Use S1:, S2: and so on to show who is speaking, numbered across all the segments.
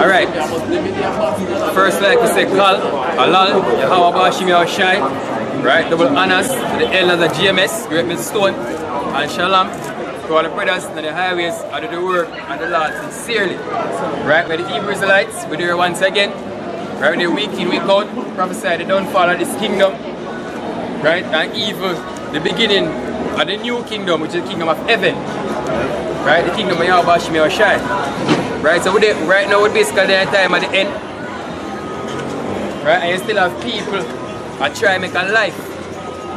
S1: Alright. First, like we say, Kal, Halal, Yahawah Bashim Yahushai. Right? Double honors to the elders of GMS, Great Mill Stone, and Shalom. To all the brothers on the highways, out of the work, and the Lord sincerely. Right? By the Hebrew Israelites, we're there once again. Right? We're week in, week out. Prophesy the downfall of this kingdom. Right? And even the beginning of the new kingdom, which is the kingdom of heaven. Right? The kingdom of Yahawah Bashim Yahushai. Right? So right now we're basically at the time at the end. Right? And you still have people that try to make a life.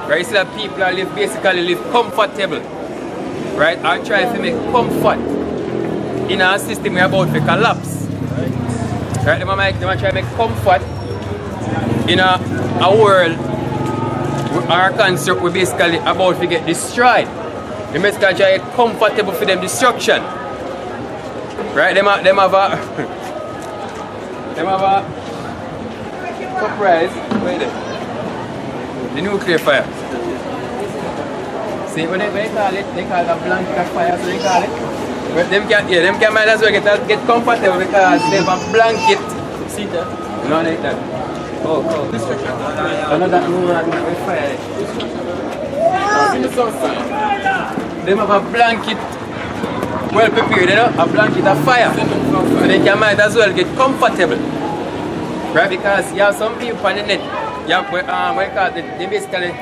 S1: Right? You still have people that basically live comfortable. Right? And try to make comfort in our system we're about to collapse. Right? They might try to make comfort in a world where our construct we're basically about to get destroyed. They basically try to get comfortable for them destruction. Right, them have a surprise. Wait there. The nuclear fire. See when they call it, they call it a blanket of fire, so they call it. But them can might as well get comfortable because they have a blanket. See that? No like that. Oh. Another fire. Them have a blanket. Well prepared, you know, a blanket of fire. So they can might as well get comfortable. Right? Because you have some people on the net, you have, they basically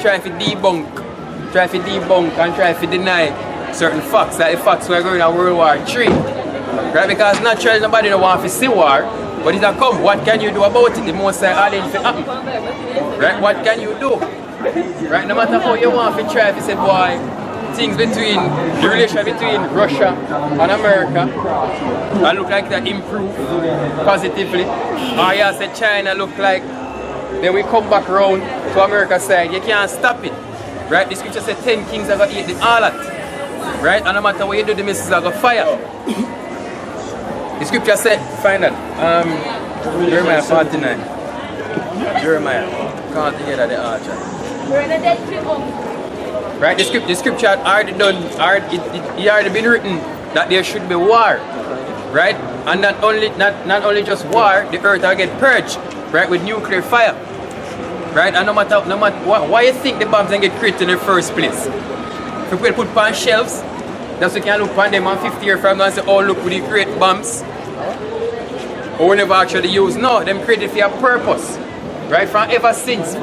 S1: try to debunk and try to deny certain facts, like the facts we're going to World War III. Right? Because naturally nobody don't want to see war, but it's a come, what can you do about it? The most all it happen. Right? What can you do? Right? No matter how you want to try to say, boy, things between the relation between Russia and America and look like that improve positively. Or you say China look like then we come back around to America's side. You can't stop it. Right? The scripture says 10 kings are going to eat the harlot. Right? And no matter what you do, the missiles are going to fire. The scripture said, find that. Jeremiah 49. Jeremiah. Can't together the archer. Right, the scripture had already it already been written that there should be war, right? And not only just war, the earth will get purged, right, with nuclear fire, right? And no matter what, why you think the bombs can get created in the first place? If we put on shelves, that's we can look on them on 50 years from now and say, oh look, we create bombs, or we never actually use. No, them created for a purpose, right? From ever since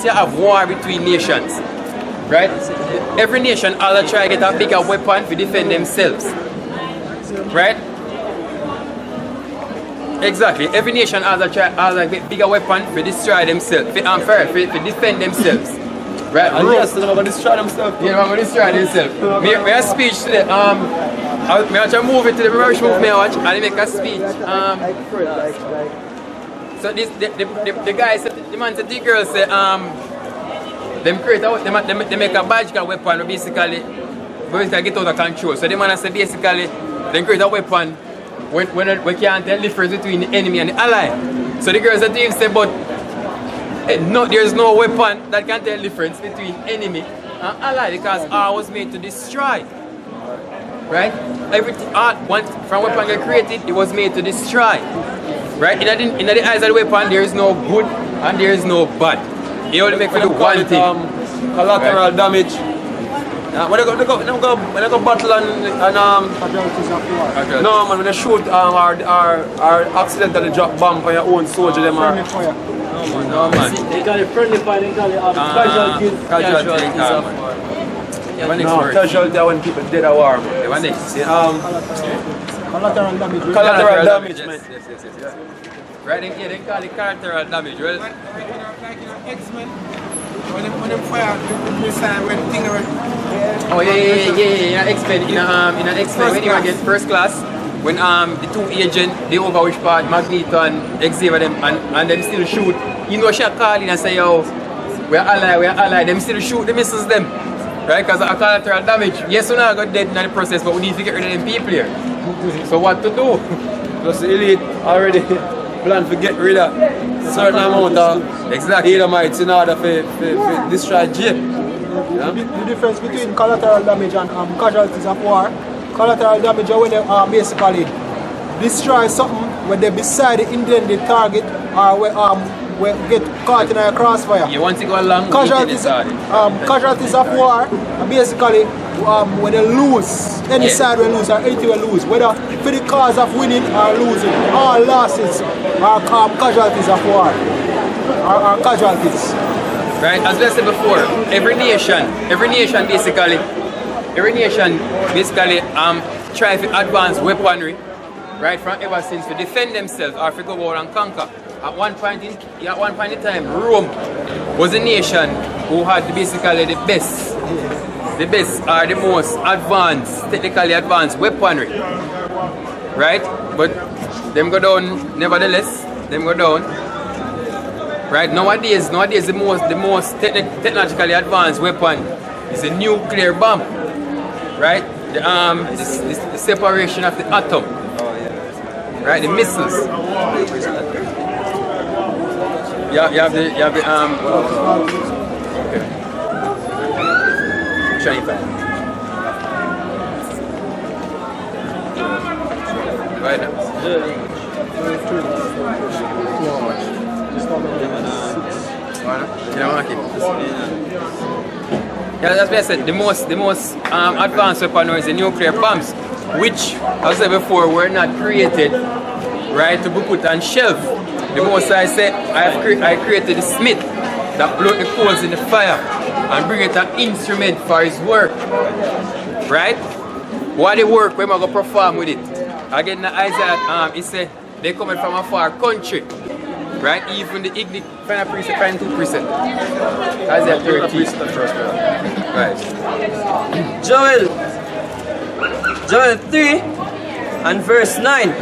S1: you have war between nations. Right? Every nation all try to get a bigger weapon to defend themselves. Right? Exactly. Every nation has a get bigger weapon to destroy themselves, to defend themselves. Right?
S2: And yes, they're going to destroy themselves.
S1: Yeah, they're going to destroy themselves. We have a speech today. I watch a movie today, watch movie I watch, and they make a speech. So the guy said, the man said, the girl said, they make a biological weapon basically get out of control. So the man say basically they create a weapon when we can't tell the difference between the enemy and the ally. So the girls at him say, but no, there's no weapon that can tell the difference between enemy and ally because all was made to destroy. Right? Everything from weapon get created, it was made to destroy. Right? In the eyes of the weapon there is no good and there is no bad. You only make for the one thing.
S2: Collateral damage. When I go battle and no man, when they shoot or accidentally drop bomb on your own soldier, them are.
S1: No man.
S3: They call it friendly fire, they call it casualties.
S2: Casualty are when people dead at war.
S3: Collateral damage.
S2: Collateral damage, man.
S1: Yes. Right, they call it collateral damage. Well,
S4: like X-Men, when them fire the missile when thing are...
S1: Oh yeah, X-Men, in X-Men when you get first class, when the two agents, they over which part, Magneto and Xavier them, and them still shoot. You know she call in and say, yo, we're allied, them still shoot the missiles them. Right, because of collateral damage. Yes, we're not got dead in the process, but we need to get rid of them people here. So what to do?
S2: Plus the elite already plan to get rid of certain amount of Edomites in order to destroy Jape.
S3: Yeah? The difference between collateral damage and casualties of war, collateral damage are when they basically
S4: destroy something when they beside the intended target or where get caught in a crossfire.
S1: You want to go along
S4: Casualties, casualties of war are basically when they lose, any side will lose or anything will lose, whether for the cause of winning or losing, all losses are casualties of war, are casualties.
S1: Right, as I said before, every nation basically try to advance weaponry, right, from ever since to defend themselves or to go out and conquer. At one point in time, Rome was a nation who had basically the best or the most advanced, technically advanced weaponry, right? But them go down, nevertheless, them go down. Right, nowadays the most technologically advanced weapon is a nuclear bomb. Right? The separation of the atom. Right, the missiles. You have the okay. Shiny fan. Right now. Yeah, that's what I said. The most advanced weapon is the nuclear bombs, which, as I said before, were not created, right, to be put on shelf. The most I said, I created the smith that blow the coals in the fire and bring it an instrument for his work, right? What the work, we're going to perform with it. Again, Isaiah, he said they coming from a far country. Right? Even the Ignic final precept, final 2 precept. Isaiah 13. Right.
S5: Joel 3 and verse 9.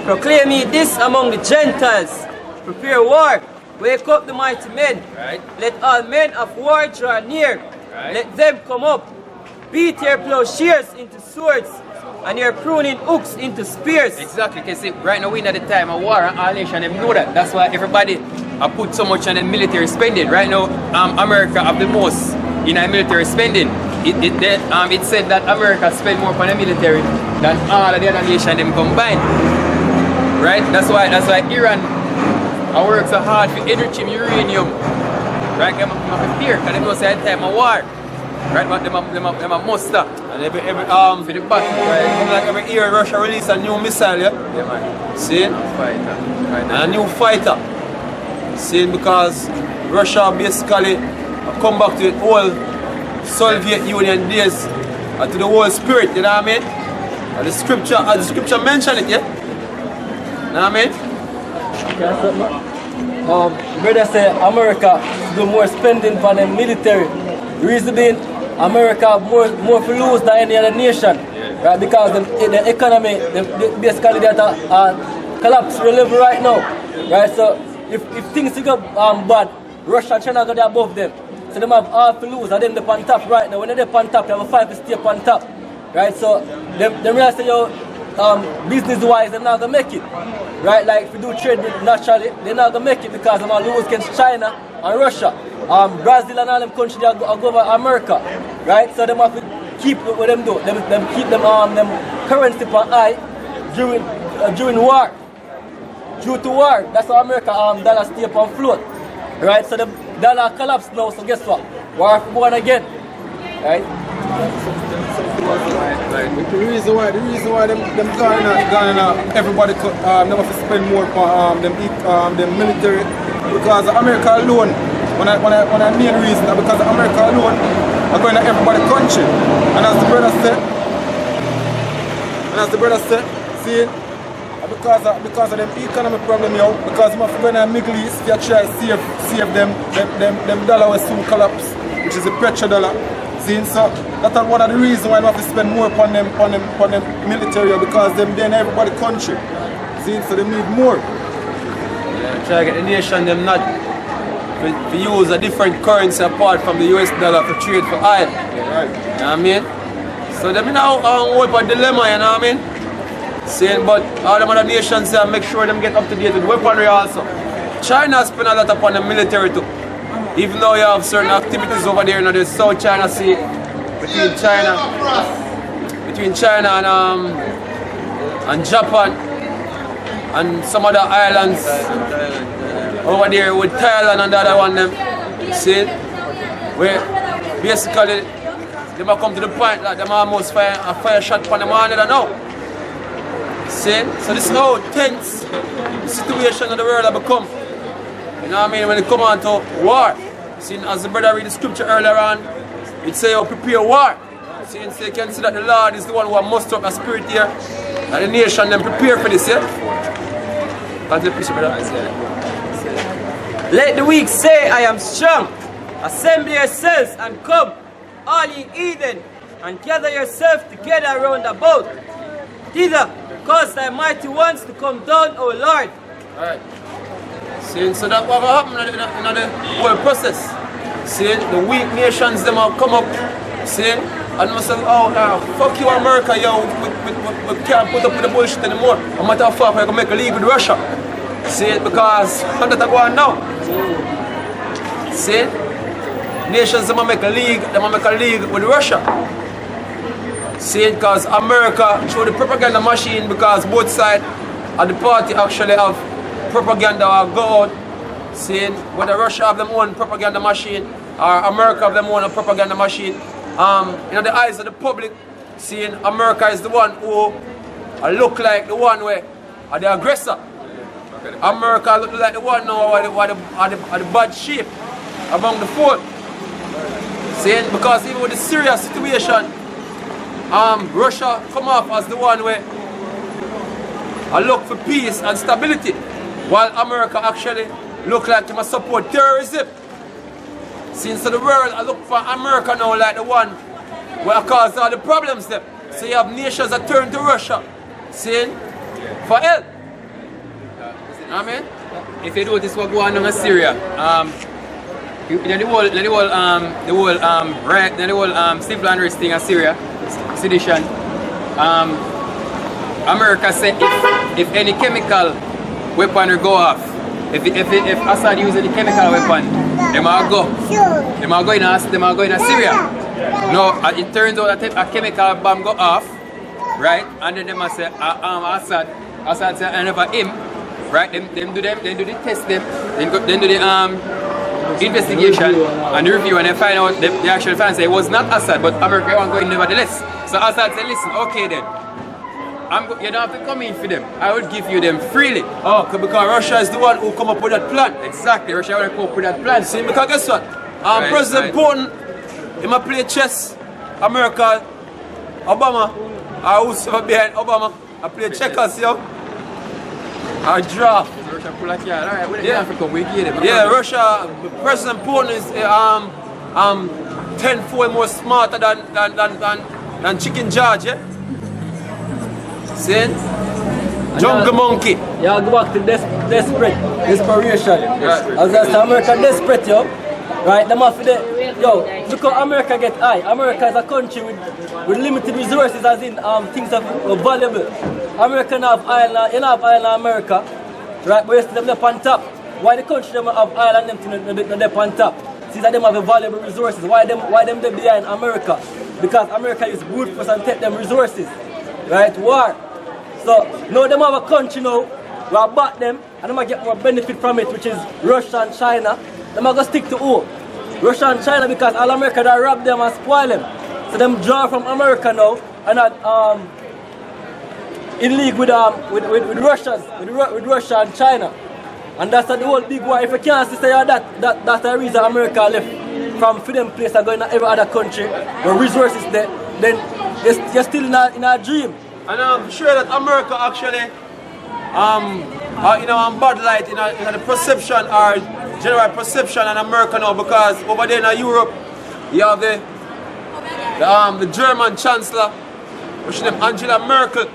S5: Proclaim ye this among the Gentiles. Prepare war. Wake up the mighty men.
S1: Right.
S5: Let all men of war draw near.
S1: Right.
S5: Let them come up. Beat your plowshares into swords and your pruning hooks into spears.
S1: Exactly, because right now we're at the time of war and all nations know that. That's why everybody put so much on the military spending. Right now, America have the most in our military spending. It said that America spend more on the military than all of the other nations them combined. Right? That's why Iran works so hard for enriching uranium. Right? They have fear because they know say at the time of war. Right, but them a muster.
S2: And every
S1: for the battle,
S2: right? Like every year Russia release a new missile, yeah?
S1: Yeah, man.
S2: See?
S1: Fighter.
S2: A new fighter. See, because Russia basically come back to the old Soviet Union days, to the old spirit, you know what I mean? And the scripture mention it, yeah? You know what I mean?
S5: Brother say America do more spending for the military. Reason being, America have more to lose than any other nation, right? Because the economy, basically they're at a collapse level right now, right? So if things go bad, Russia and China go there above them. So they have all to lose, and then they're on top right now. When they're on top, they have a fight to stay on top, right? So they realize that business-wise, they're not gonna make it, right? Like if we do trade naturally, they're not gonna make it because they're gonna lose against China and Russia. Brazil and all them countries are over America, right? So they have to keep what them do. Them keep them currency per high during war. Due to war, that's how America dollar stay up on float, right? So the dollar collapsed now. So guess what? War born again, right?
S4: The reason why them Ghana, everybody them have to spend more on them military because America alone. When I main reason that because America alone are going to everybody's country. And as the brother said, see, because of them economic problem here, because we have to go in the Middle East, you try to save them dollar will soon collapse, which is the petrodollar. See, so that's one of the reasons why we have to spend more upon them military because them then everybody's country. See, so they need more.
S2: Yeah, try to get the nation them not to use a different currency apart from the US dollar for trade for oil.
S4: Right.
S2: You know what I mean? So they now hold a dilemma, you know what I mean? Saying, but all the other nations say make sure them get up to date with weaponry also. China spend a lot upon the military too. Even though you have certain activities over there in the South China Sea between China and Japan. and some other islands over there with Thailand and the other one them. See? Where basically they might come to the point that they almost fire a fire shot on them one another now. See? So this is how tense the situation in the world has become. You know what I mean? When it come on to war. See, as the brother read the scripture earlier on, it say you prepare war. See, you can see that the Lord is the one who has mustered up a spirit here. And the nation them prepare for this, yeah? Can't you preach, brother?
S6: Let the weak say, I am strong. Assemble yourselves and come, all ye heathen, and gather yourselves together round about. Thither, cause thy mighty ones to come down, O Lord.
S2: Alright. See, so that what happen in the whole process. See, the weak nations them have come up. See, and must say, oh, fuck you America, yo, we can't put up with the bullshit anymore. No matter how far we're going to make a league with Russia. See, because how that go on now. See, nations them make a league with Russia. See, because America through the propaganda machine, because both sides of the party actually have propaganda or go out, saying whether Russia have them own propaganda machine or America have them own a propaganda machine. In the eyes of the public, seeing America is the one who look like the one where are the aggressor. America look like the one now are the bad sheep among the four. Saying because even with the Syria situation, Russia come off as the one where I look for peace and stability, while America actually look like to support terrorism. Since the world I look for America now like the one where cause all the problems there. So you have nations that turn to Russia saying for help. You know what I mean?
S1: If you notice what going on in Syria, the whole civil unrest thing in Syria, sedition, America said if any chemical weapon will go off, if Assad uses any chemical weapon, they might go in Syria. No, it turns out that a chemical bomb go off, right? And then they must say Assad say and over him, right? Then do the test them, then do the investigation and the review, and they find out the actual fans say it was not Assad, but America was going nevertheless. So Assad said, listen, okay then, you don't have to come in for them. I would give you them freely.
S2: Oh, because Russia is the one who come up with that plan.
S1: Exactly, Russia will come up with that plan.
S2: See, because guess what? President Putin, he might play chess. America, Obama, or who's behind Obama, I play checkers, yo. I draft.
S1: Russia pull a card. Alright, we don't have to come, we get them.
S2: Yeah, Russia, President Putin is 10-fold more smarter than Chicken George, yeah? See? Jungle monkey.
S5: Yeah, go back to desperation. As I say, America desperate, yo. Right, them off the yo, look how America get high. America is a country with limited resources, as in things are valuable. America have island, you have island America, right? But you see them up on top. Why the country them have island them thing up on top? See that them have valuable resources. Why them they behind America? Because America is good for us and take them resources. Right? War. So now them have a country now, we are back them and them get more benefit from it, which is Russia and China. Them are going to stick to who? Russia and China, because all America that rob them and spoil them. So them draw from America now and not in league with Russia and China. And that's the whole big war. If you can't say that's the reason America left from freedom place and going to every other country where resources there, then you're still in a dream.
S2: And I'm sure that America actually bad light in the perception or general perception in America now, because over there in Europe you have the German Chancellor, which is Angela Merkel,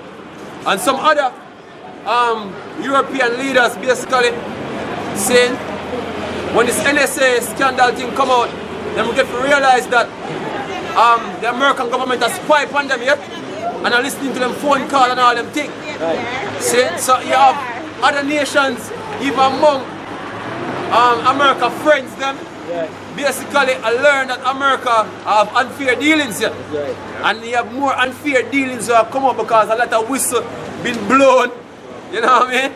S2: and some other European leaders basically saying when this NSA scandal thing come out, then we get to realize that the American government has spied on them yet, and are listening to them phone call and all them things. Right. See, so you have other nations, even among America friends them, right. Basically I learned that America have unfair dealings here. Right. And you have more unfair dealings that have come up because a lot of whistle been blown, you know what I mean?